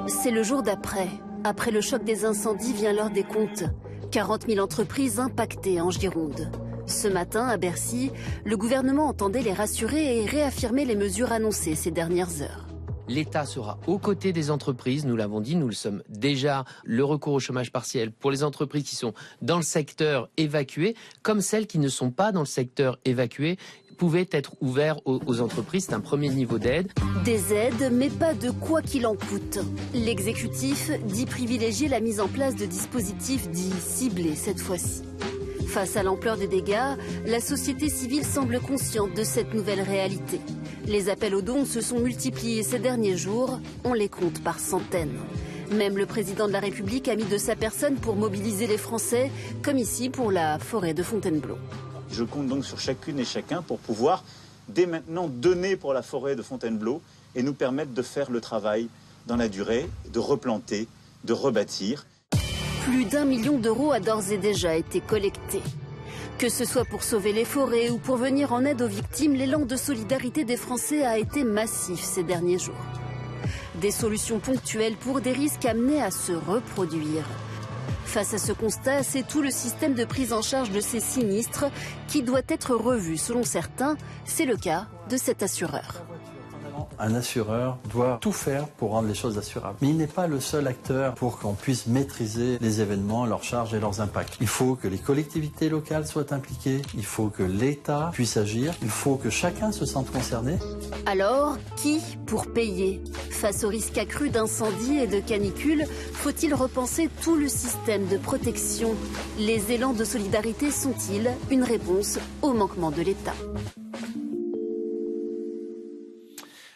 C'est le jour d'après. Après le choc des incendies vient l'heure des comptes. 40 000 entreprises impactées en Gironde. Ce matin, à Bercy, le gouvernement entendait les rassurer et réaffirmer les mesures annoncées ces dernières heures. L'État sera aux côtés des entreprises, nous l'avons dit, nous le sommes déjà. Le recours au chômage partiel pour les entreprises qui sont dans le secteur évacué, comme celles qui ne sont pas dans le secteur évacué, pouvait être ouvert aux entreprises. C'est un premier niveau d'aide. Des aides, mais pas de quoi qu'il en coûte. L'exécutif dit privilégier la mise en place de dispositifs dits ciblés cette fois-ci. Face à l'ampleur des dégâts, la société civile semble consciente de cette nouvelle réalité. Les appels aux dons se sont multipliés ces derniers jours, on les compte par centaines. Même le président de la République a mis de sa personne pour mobiliser les Français, comme ici pour la forêt de Fontainebleau. Je compte donc sur chacune et chacun pour pouvoir, dès maintenant, donner pour la forêt de Fontainebleau et nous permettre de faire le travail dans la durée, de replanter, de rebâtir. Plus d'1 million d'euros a d'ores et déjà été collecté. Que ce soit pour sauver les forêts ou pour venir en aide aux victimes, l'élan de solidarité des Français a été massif ces derniers jours. Des solutions ponctuelles pour des risques amenés à se reproduire. Face à ce constat, c'est tout le système de prise en charge de ces sinistres qui doit être revu selon certains. C'est le cas de cet assureur. Un assureur doit tout faire pour rendre les choses assurables. Mais il n'est pas le seul acteur pour qu'on puisse maîtriser les événements, leurs charges et leurs impacts. Il faut que les collectivités locales soient impliquées, il faut que l'État puisse agir, il faut que chacun se sente concerné. Alors, qui pour payer? Face au risque accru d'incendie et de canicule, faut-il repenser tout le système de protection? Les élans de solidarité sont-ils une réponse au manquement de l'État?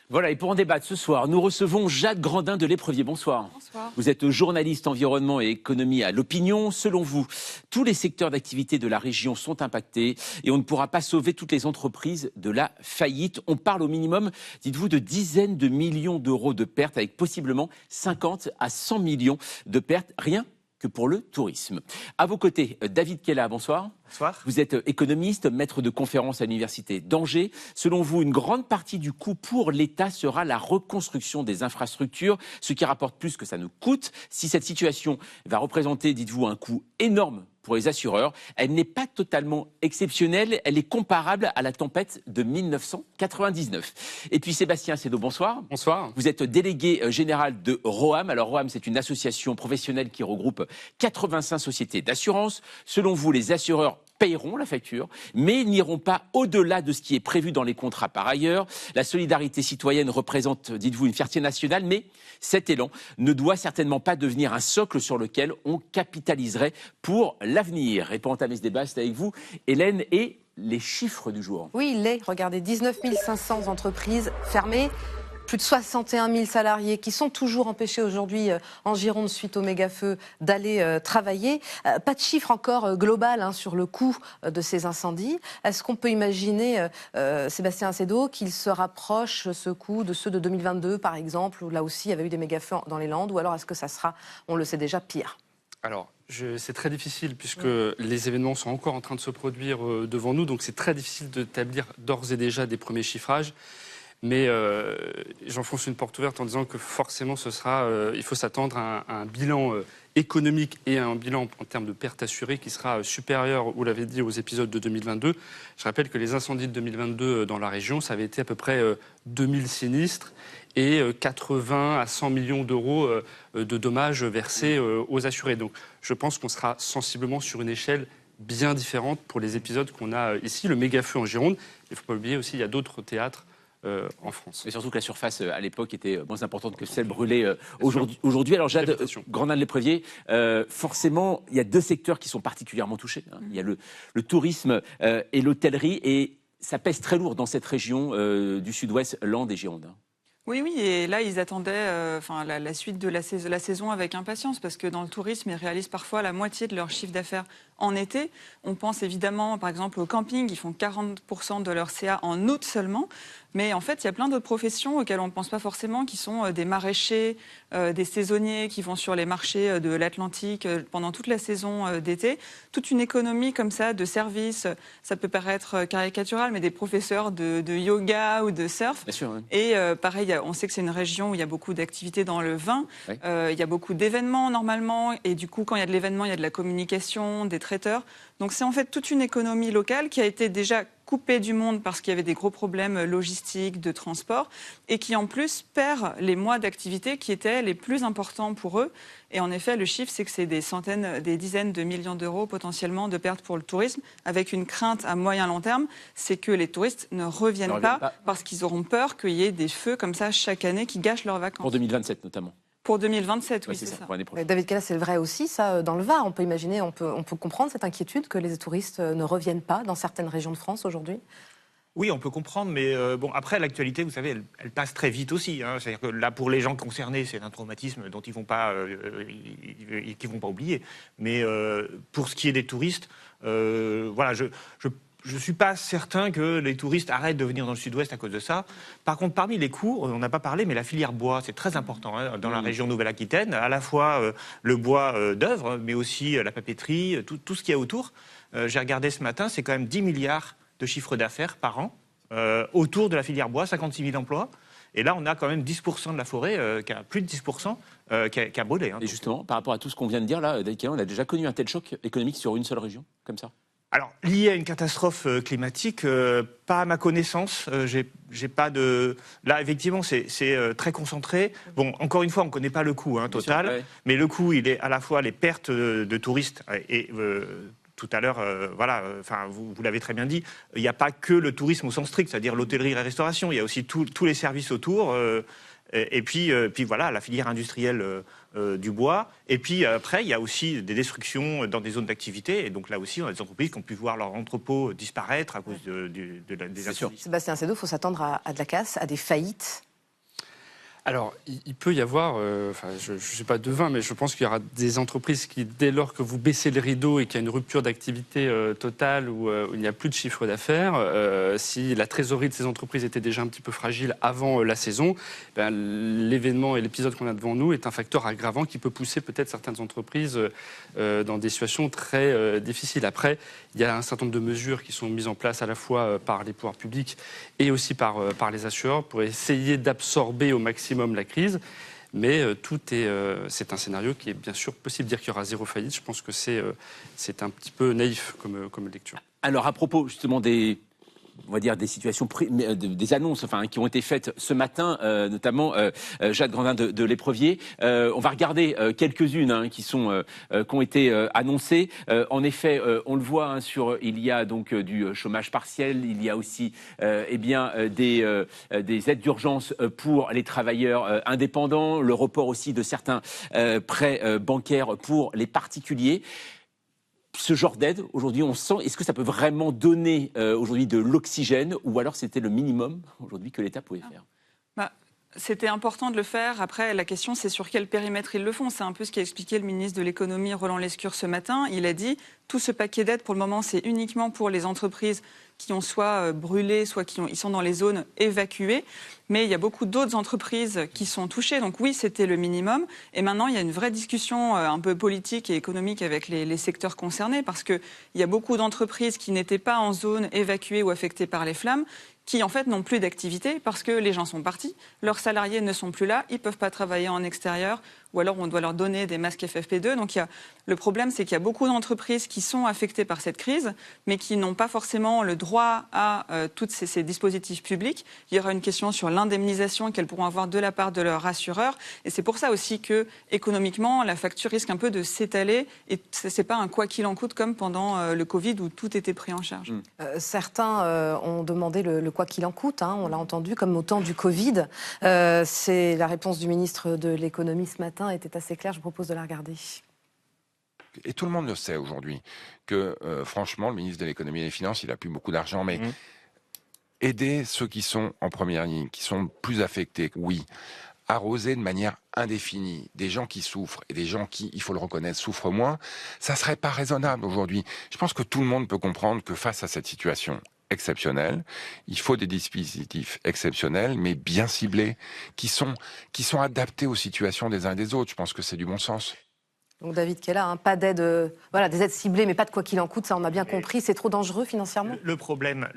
Voilà, et pour en débattre ce soir, nous recevons Jade Grandin de L'Éprevier. Bonsoir. Bonsoir. Vous êtes journaliste environnement et économie à l'Opinion. Selon vous, tous les secteurs d'activité de la région sont impactés et on ne pourra pas sauver toutes les entreprises de la faillite. On parle au minimum, dites-vous, de dizaines de millions d'euros de pertes avec possiblement 50 à 100 millions de pertes, rien que pour le tourisme. À vos côtés, David Kella, bonsoir. Bonsoir. Vous êtes économiste, maître de conférences à l'université d'Angers. Selon vous, une grande partie du coût pour l'État sera la reconstruction des infrastructures, ce qui rapporte plus que ça nous coûte. Si cette situation va représenter, dites-vous, un coût énorme pour les assureurs, elle n'est pas totalement exceptionnelle, elle est comparable à la tempête de 1999. Et puis Sébastien Sédot, bonsoir. Bonsoir. Vous êtes délégué général de Roham. Alors Roham, c'est une association professionnelle qui regroupe 85 sociétés d'assurance. Selon vous, les assureurs paieront la facture, mais n'iront pas au-delà de ce qui est prévu dans les contrats par ailleurs. La solidarité citoyenne représente, dites-vous, une fierté nationale, mais cet élan ne doit certainement pas devenir un socle sur lequel on capitaliserait pour l'avenir. Et pour entamer ce débat, c'est avec vous, Hélène, et les chiffres du jour. Oui, regardez, 19 500 entreprises fermées. Plus de 61 000 salariés qui sont toujours empêchés aujourd'hui en Gironde suite au méga-feu d'aller travailler. Pas de chiffre encore global sur le coût de ces incendies. Est-ce qu'on peut imaginer, Sébastien Sédot, qu'il se rapproche ce coût de ceux de 2022 par exemple, où là aussi il y avait eu des méga-feux dans les Landes, ou alors est-ce que ça sera, on le sait déjà, pire? Alors, c'est très difficile puisque les événements sont encore en train de se produire devant nous, donc c'est très difficile d'établir d'ores et déjà des premiers chiffrages. Mais j'enfonce une porte ouverte en disant que forcément il faut s'attendre à un bilan économique et à un bilan en termes de pertes assurées qui sera supérieur, vous l'avez dit, aux épisodes de 2022. Je rappelle que les incendies de 2022 dans la région, ça avait été à peu près 2000 sinistres et 80 à 100 millions d'euros de dommages versés aux assurés. Donc je pense qu'on sera sensiblement sur une échelle bien différente pour les épisodes qu'on a ici. Le méga-feu en Gironde, il ne faut pas oublier aussi, il y a d'autres théâtres en France. Et surtout que la surface à l'époque était moins importante que celle brûlée aujourd'hui. Alors Jade Grandin de L'Éprevier, forcément, il y a deux secteurs qui sont particulièrement touchés. Il y a le tourisme et l'hôtellerie, et ça pèse très lourd dans cette région du sud-ouest, Landes et Gironde. Oui, et là, ils attendaient la suite de la saison avec impatience, parce que dans le tourisme, ils réalisent parfois la moitié de leur chiffre d'affaires en été. On pense évidemment, par exemple, au camping, ils font 40% de leur CA en août seulement. Mais en fait, il y a plein d'autres professions auxquelles on ne pense pas forcément, qui sont des maraîchers, des saisonniers qui vont sur les marchés de l'Atlantique pendant toute la saison d'été. Toute une économie comme ça de services, ça peut paraître caricatural, mais des professeurs de yoga ou de surf. Bien sûr, oui. Et pareil, on sait que c'est une région où il y a beaucoup d'activités dans le vin. Oui. Il y a beaucoup d'événements normalement. Et du coup, quand il y a de l'événement, il y a de la communication, des traiteurs. Donc c'est en fait toute une économie locale qui a été déjà coupée du monde parce qu'il y avait des gros problèmes logistiques, de transport, et qui en plus perd les mois d'activité qui étaient les plus importants pour eux. Et en effet, le chiffre, c'est que c'est des dizaines de millions d'euros potentiellement de pertes pour le tourisme, avec une crainte à moyen long terme, c'est que les touristes ne reviennent pas parce qu'ils auront peur qu'il y ait des feux comme ça chaque année qui gâchent leurs vacances. Pour 2027 notamment. Pour 2027, oui, c'est ça. ça. Pour l'année prochaine. David Callas, c'est vrai aussi, ça, dans le Var. On peut imaginer, on peut comprendre cette inquiétude que les touristes ne reviennent pas dans certaines régions de France aujourd'hui. Oui, on peut comprendre, mais bon, après, l'actualité, vous savez, elle passe très vite aussi. Hein. C'est-à-dire que là, pour les gens concernés, c'est un traumatisme dont ils vont pas oublier. Mais pour ce qui est des touristes, voilà, je ne suis pas certain que les touristes arrêtent de venir dans le sud-ouest à cause de ça. Par contre, parmi les coûts, on n'a pas parlé, mais la filière bois, c'est très important dans la région Nouvelle-Aquitaine. À la fois le bois d'œuvre, mais aussi la papeterie, tout ce qu'il y a autour. J'ai regardé ce matin, c'est quand même 10 milliards de chiffre d'affaires par an autour de la filière bois, 56 000 emplois. Et là, on a quand même 10% de la forêt, plus de 10%, qui a brûlé. Hein. Et justement, par rapport à tout ce qu'on vient de dire, là, David Callas, on a déjà connu un tel choc économique sur une seule région, comme ça? Alors, lié à une catastrophe climatique, pas à ma connaissance. J'ai pas de. Là, effectivement, c'est très concentré. Bon, encore une fois, on ne connaît pas le coût total, sûr, ouais. Mais le coût, il est à la fois les pertes de touristes et tout à l'heure, voilà, enfin, vous l'avez très bien dit, il n'y a pas que le tourisme au sens strict, c'est-à-dire l'hôtellerie et la restauration. Il y a aussi tous les services autour. Et puis voilà, la filière industrielle du bois. Et puis après, il y a aussi des destructions dans des zones d'activité. Et donc là aussi, on a des entreprises qui ont pu voir leur entrepôt disparaître à cause des incendies. Sébastien Seydoux, il faut s'attendre à de la casse, à des faillites. Alors, il peut y avoir, je ne suis pas devin, mais je pense qu'il y aura des entreprises qui, dès lors que vous baissez le rideau et qu'il y a une rupture d'activité totale où il n'y a plus de chiffre d'affaires, si la trésorerie de ces entreprises était déjà un petit peu fragile avant la saison, l'événement et l'épisode qu'on a devant nous est un facteur aggravant qui peut pousser peut-être certaines entreprises dans des situations très difficiles. Après, il y a un certain nombre de mesures qui sont mises en place à la fois par les pouvoirs publics et aussi par les assureurs pour essayer d'absorber au maximum la crise, mais c'est un scénario qui est bien sûr possible. Dire qu'il y aura zéro faillite, je pense que c'est un petit peu naïf comme lecture. Alors à propos justement on va dire des situations, des annonces qui ont été faites ce matin, notamment Jade Grandin de l'Éprevier. On va regarder quelques-unes qui ont été annoncées. En effet, on le voit il y a donc du chômage partiel, il y a aussi des aides d'urgence pour les travailleurs indépendants, le report aussi de certains prêts bancaires pour les particuliers. Ce genre d'aide, aujourd'hui, on sent, est-ce que ça peut vraiment donner aujourd'hui de l'oxygène ou alors c'était le minimum aujourd'hui que l'État pouvait faire? C'était important de le faire. Après, la question, c'est sur quel périmètre ils le font. C'est un peu ce qu'a expliqué le ministre de l'économie, Roland Lescure, ce matin. Il a dit, tout ce paquet d'aides, pour le moment, c'est uniquement pour les entreprises qui ont soit brûlé, soit ils sont dans les zones évacuées. Mais il y a beaucoup d'autres entreprises qui sont touchées. Donc oui, c'était le minimum. Et maintenant, il y a une vraie discussion un peu politique et économique avec les secteurs concernés, parce qu'il y a beaucoup d'entreprises qui n'étaient pas en zone évacuée ou affectées par les flammes, qui en fait n'ont plus d'activité parce que les gens sont partis, leurs salariés ne sont plus là, ils ne peuvent pas travailler en extérieur, ou alors on doit leur donner des masques FFP2. Donc le problème, c'est qu'il y a beaucoup d'entreprises qui sont affectées par cette crise, mais qui n'ont pas forcément le droit à tous ces dispositifs publics. Il y aura une question sur l'indemnisation qu'elles pourront avoir de la part de leur assureur. Et c'est pour ça aussi que, économiquement, la facture risque un peu de s'étaler. Et ce n'est pas un quoi qu'il en coûte comme pendant le Covid où tout était pris en charge. Certains ont demandé le quoi qu'il en coûte, on l'a entendu, comme au temps du Covid. C'est la réponse du ministre de l'économie ce matin était assez claire, je vous propose de la regarder. Et tout le monde le sait aujourd'hui que, franchement, le ministre de l'économie et des finances, il n'a plus beaucoup d'argent, mais aider ceux qui sont en première ligne, qui sont plus affectés, oui. Arroser de manière indéfinie des gens qui souffrent et des gens qui, il faut le reconnaître, souffrent moins, ça serait pas raisonnable aujourd'hui. Je pense que tout le monde peut comprendre que face à cette situation exceptionnels. Il faut des dispositifs exceptionnels, mais bien ciblés, qui sont adaptés aux situations des uns et des autres. Je pense que c'est du bon sens. Donc David Kella, pas d'aide, des aides ciblées, mais pas de quoi qu'il en coûte, ça on a bien compris. C'est trop dangereux financièrement. Le problème,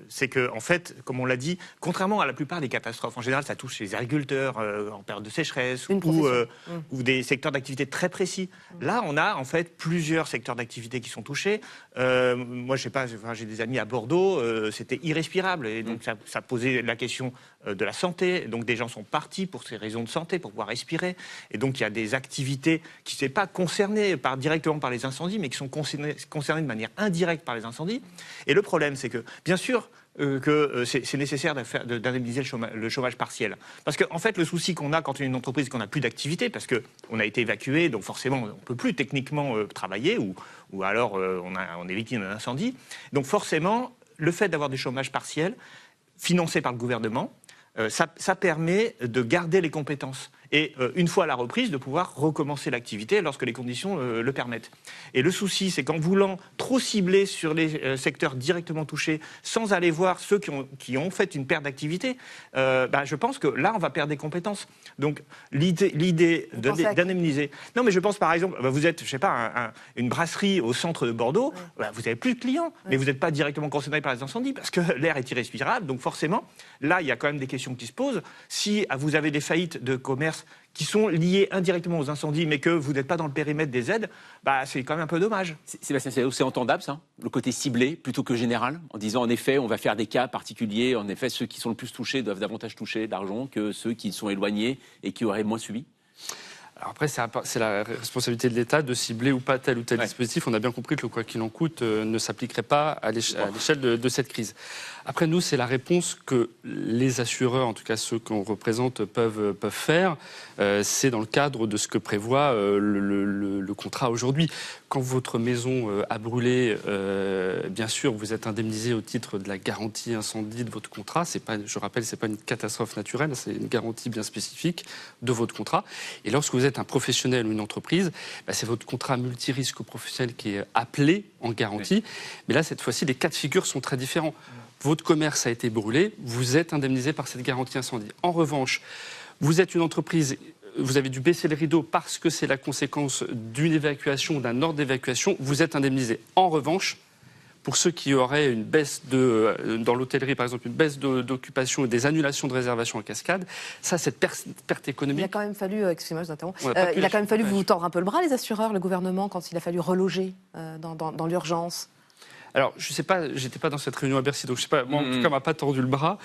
c'est que, en fait, comme on l'a dit, contrairement à la plupart des catastrophes, en général, ça touche les agriculteurs en période de sécheresse ou des secteurs d'activité très précis. Là, on a en fait plusieurs secteurs d'activité qui sont touchés. Moi, je sais pas, j'ai des amis à Bordeaux, c'était irrespirable, et donc ça posait la question de la santé. Donc des gens sont partis pour ces raisons de santé, pour pouvoir respirer. Et donc il y a des activités qui ne sont pas concernées directement par les incendies, mais qui sont concernées de manière indirecte par les incendies. Et le problème, c'est que, bien sûr, c'est nécessaire d'indemniser le chômage partiel. Parce qu'en fait, le souci qu'on a quand on est une entreprise qu'on n'a plus d'activité, parce qu'on a été évacué, donc forcément, on ne peut plus techniquement travailler, ou alors on est victime d'un incendie. Donc forcément, le fait d'avoir des chômages partiels financés par le gouvernement, ça permet de garder les compétences. Et une fois à la reprise, de pouvoir recommencer l'activité lorsque les conditions le permettent. Et le souci, c'est qu'en voulant trop cibler sur les secteurs directement touchés, sans aller voir ceux qui ont fait une perte d'activité, je pense que là, on va perdre des compétences. Donc l'idée d'indemniser... Non, mais je pense par exemple, vous êtes, je sais pas, une brasserie au centre de Bordeaux, vous n'avez plus de clients, mais vous n'êtes pas directement concerné par les incendies, parce que l'air est irrespirable. Donc forcément, là, il y a quand même des questions qui se posent. Si vous avez des faillites de commerce qui sont liés indirectement aux incendies, mais que vous n'êtes pas dans le périmètre des aides, c'est quand même un peu dommage. Sébastien Sado, c'est entendable, ça, le côté ciblé plutôt que général, en disant en effet, on va faire des cas particuliers, en effet, ceux qui sont le plus touchés doivent davantage toucher d'argent que ceux qui sont éloignés et qui auraient moins subi. Alors après, c'est la responsabilité de l'État de cibler ou pas tel ou tel dispositif. On a bien compris que le quoi qu'il en coûte ne s'appliquerait pas à l'échelle de cette crise. Après, nous, c'est la réponse que les assureurs, en tout cas ceux qu'on représente, peuvent faire. C'est dans le cadre de ce que prévoit le contrat aujourd'hui. Quand votre maison a brûlé, bien sûr, vous êtes indemnisé au titre de la garantie incendie de votre contrat. Je rappelle, c'est pas une catastrophe naturelle, c'est une garantie bien spécifique de votre contrat. Et lorsque vous êtes un professionnel ou une entreprise, c'est votre contrat multirisque professionnel qui est appelé en garantie. Mais là, cette fois-ci, les cas de figure sont très différents. Votre commerce a été brûlé, vous êtes indemnisé par cette garantie incendie. En revanche, vous êtes une entreprise, vous avez dû baisser le rideau parce que c'est la conséquence d'une évacuation, d'un ordre d'évacuation, vous êtes indemnisé. En revanche, pour ceux qui auraient une baisse dans l'hôtellerie, par exemple, une baisse d'occupation et des annulations de réservations en cascade, ça, cette perte économique... Il a quand même fallu, excusez-moi, je vous interromps, il a quand même fallu vous tordre un peu le bras, les assureurs, le gouvernement, quand il a fallu reloger dans l'urgence. Alors, je ne sais pas, j'étais pas dans cette réunion à Bercy, donc je sais pas, moi, en tout cas, on m'a pas tordu le bras.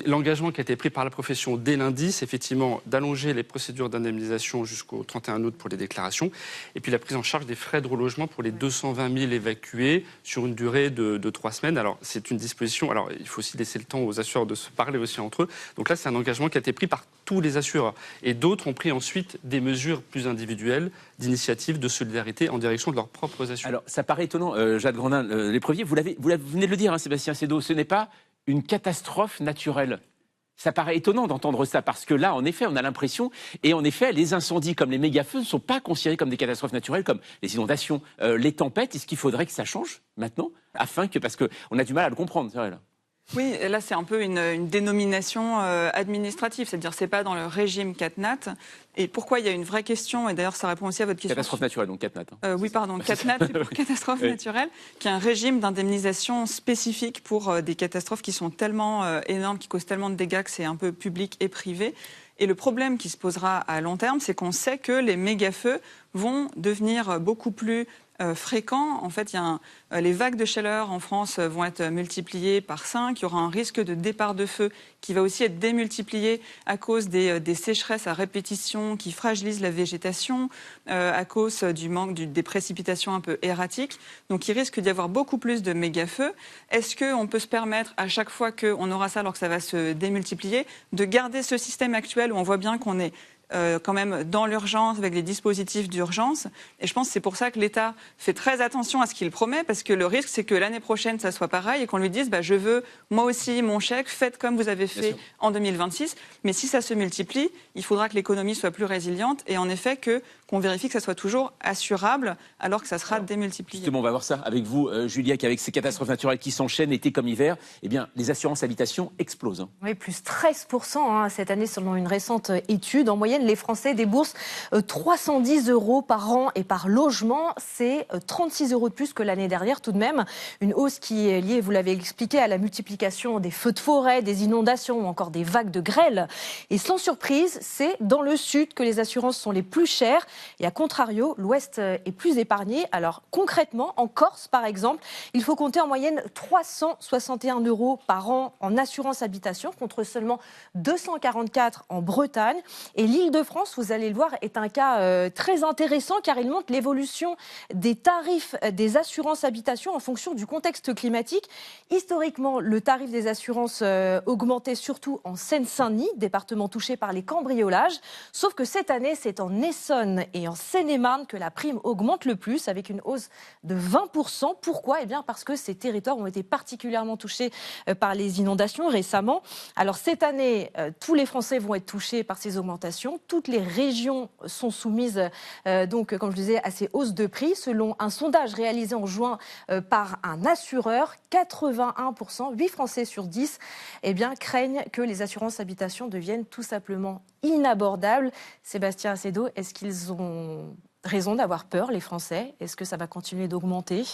L'engagement qui a été pris par la profession dès lundi, c'est effectivement d'allonger les procédures d'indemnisation jusqu'au 31 août pour les déclarations, et puis la prise en charge des frais de relogement pour les 220 000 évacués sur une durée de 3 semaines. Alors, c'est une disposition, alors il faut aussi laisser le temps aux assureurs de se parler aussi entre eux. Donc là, c'est un engagement qui a été pris par tous les assureurs. Et d'autres ont pris ensuite des mesures plus individuelles, d'initiatives, de solidarité en direction de leurs propres assureurs. Alors, ça paraît étonnant, Jade Grandin, l'éprevier, vous venez de le dire, Sébastien Sado, ce n'est pas une catastrophe naturelle. Ça paraît étonnant d'entendre ça, parce que là, en effet, on a l'impression, et en effet, les incendies comme les méga-feux ne sont pas considérés comme des catastrophes naturelles, comme les inondations, les tempêtes. Est-ce qu'il faudrait que ça change maintenant, parce qu'on a du mal à le comprendre, c'est vrai, là. Oui, là c'est un peu une dénomination administrative, c'est-à-dire c'est pas dans le régime CatNat. Et pourquoi il y a une vraie question, et d'ailleurs ça répond aussi à votre question. Catastrophe naturelle, donc CatNat. Oui, pardon, CatNat, c'est pour catastrophe naturelle, qui est un régime d'indemnisation spécifique pour des catastrophes qui sont tellement énormes, qui causent tellement de dégâts que c'est un peu public et privé. Et le problème qui se posera à long terme, c'est qu'on sait que les méga-feux vont devenir beaucoup plus fréquents. En fait, les vagues de chaleur en France vont être multipliées par 5. Il y aura un risque de départ de feu qui va aussi être démultiplié à cause des sécheresses à répétition qui fragilisent la végétation, à cause du manque des précipitations un peu erratiques. Donc, il risque d'y avoir beaucoup plus de méga-feux. Est-ce qu'on peut se permettre, à chaque fois qu'on aura ça, alors que ça va se démultiplier, de garder ce système actuel où on voit bien qu'on est quand même dans l'urgence, avec des dispositifs d'urgence. Et je pense que c'est pour ça que l'État fait très attention à ce qu'il promet, parce que le risque, c'est que l'année prochaine, ça soit pareil et qu'on lui dise je veux, moi aussi, mon chèque, faites comme vous avez fait en 2026. Mais si ça se multiplie, il faudra que l'économie soit plus résiliente et en effet qu'on vérifie que ça soit toujours assurable alors que ça sera démultiplié. Justement, on va voir ça avec vous, Julia, qu'avec ces catastrophes naturelles qui s'enchaînent été comme hiver, eh bien, les assurances habitation explosent. Oui, plus 13% cette année selon une récente étude. En moyenne, les Français déboursent 310 € par an et par logement. C'est 36 € de plus que l'année dernière tout de même. Une hausse qui est liée, vous l'avez expliqué, à la multiplication des feux de forêt, des inondations ou encore des vagues de grêle. Et sans surprise, c'est dans le sud que les assurances sont les plus chères. Et à contrario, l'ouest est plus épargné. Alors concrètement, en Corse par exemple, il faut compter en moyenne 361 € par an en assurance habitation contre seulement 244 en Bretagne. Et l'Île-de-France, vous allez le voir, est un cas très intéressant car il montre l'évolution des tarifs des assurances habitation en fonction du contexte climatique. Historiquement, le tarif des assurances augmentait surtout en Seine-Saint-Denis, département touché par les cambriolages. Sauf que cette année, c'est en Essonne et en Seine-et-Marne que la prime augmente le plus, avec une hausse de 20%. Pourquoi ? Eh bien parce que ces territoires ont été particulièrement touchés par les inondations récemment. Alors cette année, tous les Français vont être touchés par ces augmentations. Toutes les régions sont soumises, donc, comme je disais, à ces hausses de prix. Selon un sondage réalisé en juin par un assureur, 81%, 8 Français sur 10, eh bien, craignent que les assurances habitation deviennent tout simplement inabordables. Sébastien Acedo, est-ce qu'ils ont raison d'avoir peur, les Français ? Est-ce que ça va continuer d'augmenter,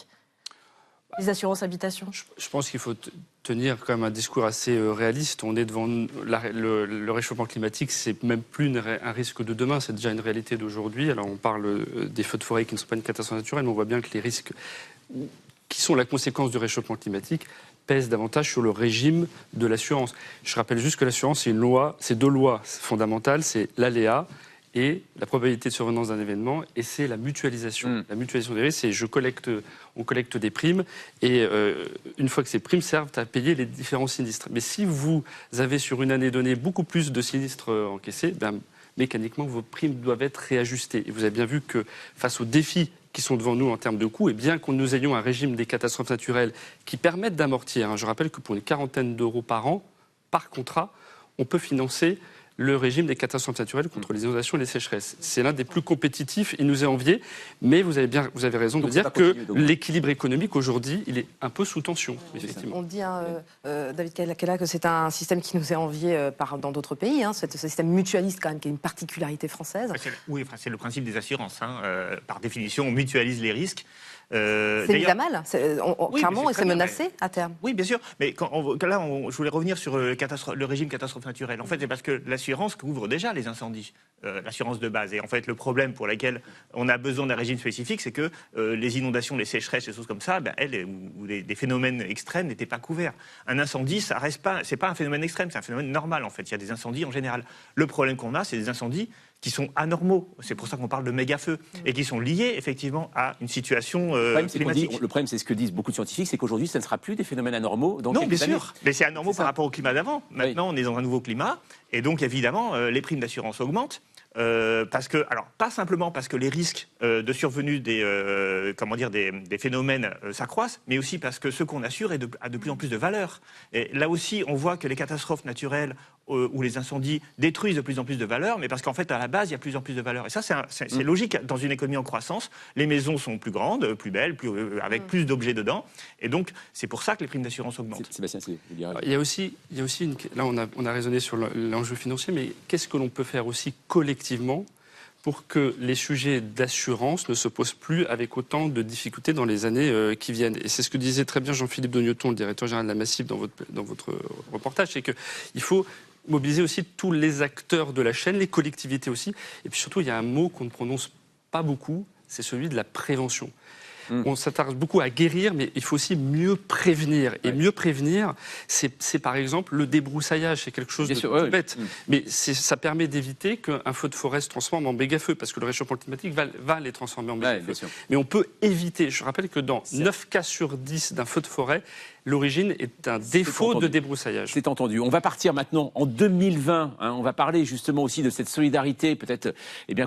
les assurances habitation ? Je pense qu'il faut tenir quand même un discours assez réaliste. On est devant le réchauffement climatique, c'est même plus un risque de demain, c'est déjà une réalité d'aujourd'hui. Alors on parle des feux de forêt qui ne sont pas une catastrophe naturelle, mais on voit bien que les risques qui sont la conséquence du réchauffement climatique pèsent davantage sur le régime de l'assurance. Je rappelle juste que l'assurance, c'est deux lois fondamentales, c'est l'aléa et la probabilité de survenance d'un événement, et c'est la mutualisation. La mutualisation des risques, c'est on collecte des primes, et une fois que ces primes servent à payer les différents sinistres. Mais si vous avez sur une année donnée beaucoup plus de sinistres encaissés, mécaniquement, vos primes doivent être réajustées. Et vous avez bien vu que face aux défis qui sont devant nous en termes de coûts, et bien que nous ayons un régime des catastrophes naturelles qui permettent d'amortir, je rappelle que pour une quarantaine d'euros par an, par contrat, on peut financer le régime des catastrophes naturelles contre les inondations et les sécheresses. C'est l'un des plus compétitifs, il nous est envié, mais vous avez raison de dire que l'équilibre économique aujourd'hui, il est un peu sous tension, effectivement. On dit, David Kella, que c'est un système qui nous est envié dans d'autres pays, ce système mutualiste quand même, qui est une particularité française. Oui, c'est le principe des assurances. Par définition, on mutualise les risques. C'est mis à mal, clairement, et c'est menacé à terme. Oui, bien sûr. Mais je voulais revenir sur le régime catastrophe naturelle. En fait, c'est parce que l'assurance couvre déjà les incendies, l'assurance de base. Et en fait, le problème pour lequel on a besoin d'un régime spécifique, c'est que les inondations, les sécheresses, des choses comme ça, ou des phénomènes extrêmes n'étaient pas couverts. Un incendie, ça reste pas, c'est pas un phénomène extrême, c'est un phénomène normal en fait. Il y a des incendies en général. Le problème qu'on a, c'est des incendies qui sont anormaux. C'est pour ça qu'on parle de méga-feux et qui sont liés effectivement à une situation climatique. Le problème, c'est ce que disent beaucoup de scientifiques, c'est qu'aujourd'hui, ça ne sera plus des phénomènes anormaux. Non, bien sûr. Mais c'est anormal par rapport au climat d'avant. Maintenant, on est dans un nouveau climat et donc évidemment, les primes d'assurance augmentent. Parce que, alors pas simplement parce que les risques de survenue des phénomènes s'accroissent, mais aussi parce que ce qu'on assure a de plus en plus de valeur. Et là aussi, on voit que les catastrophes naturelles ou les incendies détruisent de plus en plus de valeur, mais parce qu'en fait, à la base, il y a de plus en plus de valeur. Et ça, c'est logique dans une économie en croissance. Les maisons sont plus grandes, plus belles, avec plus d'objets dedans. Et donc, c'est pour ça que les primes d'assurance augmentent. Sébastien, il y a aussi là, on a raisonné sur l'enjeu financier, mais qu'est-ce que l'on peut faire aussi collectivement pour que les sujets d'assurance ne se posent plus avec autant de difficultés dans les années qui viennent. Et c'est ce que disait très bien Jean-Philippe Dogneton, le directeur général de la Massif, dans votre reportage, c'est qu'il faut mobiliser aussi tous les acteurs de la chaîne, les collectivités aussi. Et puis surtout, il y a un mot qu'on ne prononce pas beaucoup, c'est celui de la prévention. On s'attarde beaucoup à guérir, mais il faut aussi mieux prévenir. Et mieux prévenir, c'est par exemple le débroussaillage. C'est quelque chose de tout bête. Mais ça permet d'éviter qu'un feu de forêt se transforme en méga-feu, parce que le réchauffement climatique va les transformer en méga-feu. Mais on peut éviter. Je rappelle que dans 9 cas sur 10 d'un feu de forêt, l'origine est un défaut de débroussaillage. C'est entendu. On va partir maintenant en 2020. On va parler justement aussi de cette solidarité, peut-être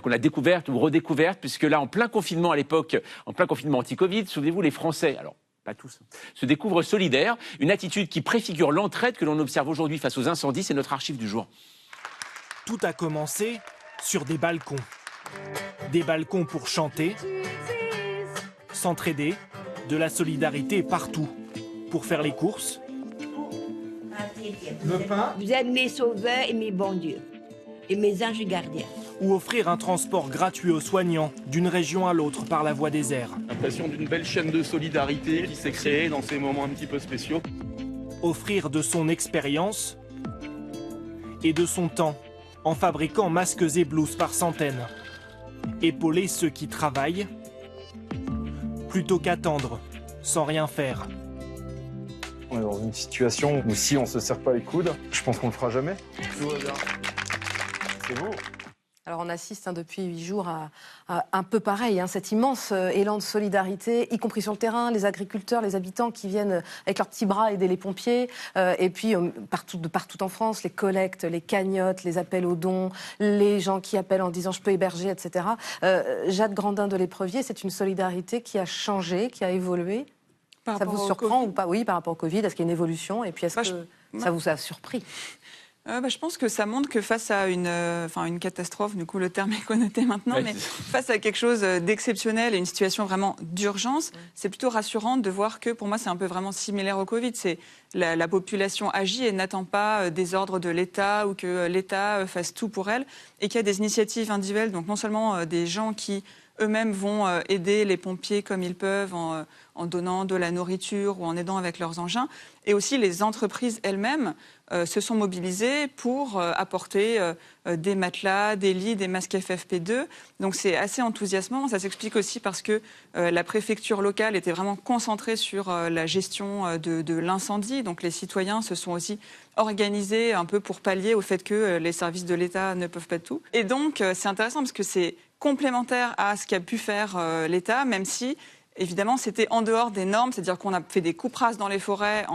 qu'on a découverte ou redécouverte, puisque là, en plein confinement à l'époque, en plein confinement anti-Covid, souvenez-vous, les Français, alors pas tous, se découvrent solidaires, une attitude qui préfigure l'entraide que l'on observe aujourd'hui face aux incendies. C'est notre archive du jour. Tout a commencé sur des balcons. Des balcons pour chanter, s'entraider, de la solidarité partout. Pour faire les courses. Le pain. Vous êtes mes sauveurs et mes bons dieux. Et mes anges gardiens. Ou offrir un transport gratuit aux soignants d'une région à l'autre par la voie des airs. L'impression d'une belle chaîne de solidarité qui s'est créée dans ces moments un petit peu spéciaux. Offrir de son expérience et de son temps en fabriquant masques et blouses par centaines. Épauler ceux qui travaillent plutôt qu'attendre sans rien faire. On est dans une situation où si on se serre pas les coudes, je pense qu'on le fera jamais. C'est beau. Alors on assiste depuis 8 jours à un peu pareil, cet immense élan de solidarité, y compris sur le terrain, les agriculteurs, les habitants qui viennent avec leurs petits bras aider les pompiers, et puis partout en France, les collectes, les cagnottes, les appels aux dons, les gens qui appellent en disant je peux héberger, etc. Jade Grandin de l'Éprevier, c'est une solidarité qui a changé, qui a évolué. Ça vous surprend ou pas? Oui, par rapport au Covid, est-ce qu'il y a une évolution? Et puis est-ce que ça vous a surpris? Je pense que ça montre que face à une catastrophe, du coup le terme est connoté maintenant, mais face à quelque chose d'exceptionnel et une situation vraiment d'urgence, c'est plutôt rassurant de voir que, pour moi, c'est un peu vraiment similaire au Covid. C'est la population agit et n'attend pas des ordres de l'État ou que l'État fasse tout pour elle, et qu'il y a des initiatives individuelles, donc non seulement des gens qui eux-mêmes vont aider les pompiers comme ils peuvent en donnant de la nourriture ou en aidant avec leurs engins. Et aussi les entreprises elles-mêmes se sont mobilisées pour apporter des matelas, des lits, des masques FFP2. Donc c'est assez enthousiasmant. Ça s'explique aussi parce que la préfecture locale était vraiment concentrée sur la gestion de l'incendie. Donc les citoyens se sont aussi organisés un peu pour pallier au fait que les services de l'État ne peuvent pas tout. Et donc c'est intéressant parce que c'est complémentaire à ce qu'a pu faire l'État, même si, évidemment, c'était en dehors des normes, c'est-à-dire qu'on a fait des coupes rases dans les forêts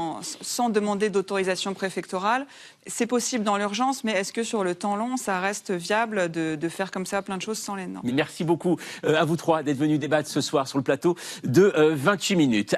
sans demander d'autorisation préfectorale. C'est possible dans l'urgence, mais est-ce que sur le temps long, ça reste viable de faire comme ça plein de choses sans les normes? Merci beaucoup à vous trois d'être venus débattre ce soir sur le plateau de 28 minutes.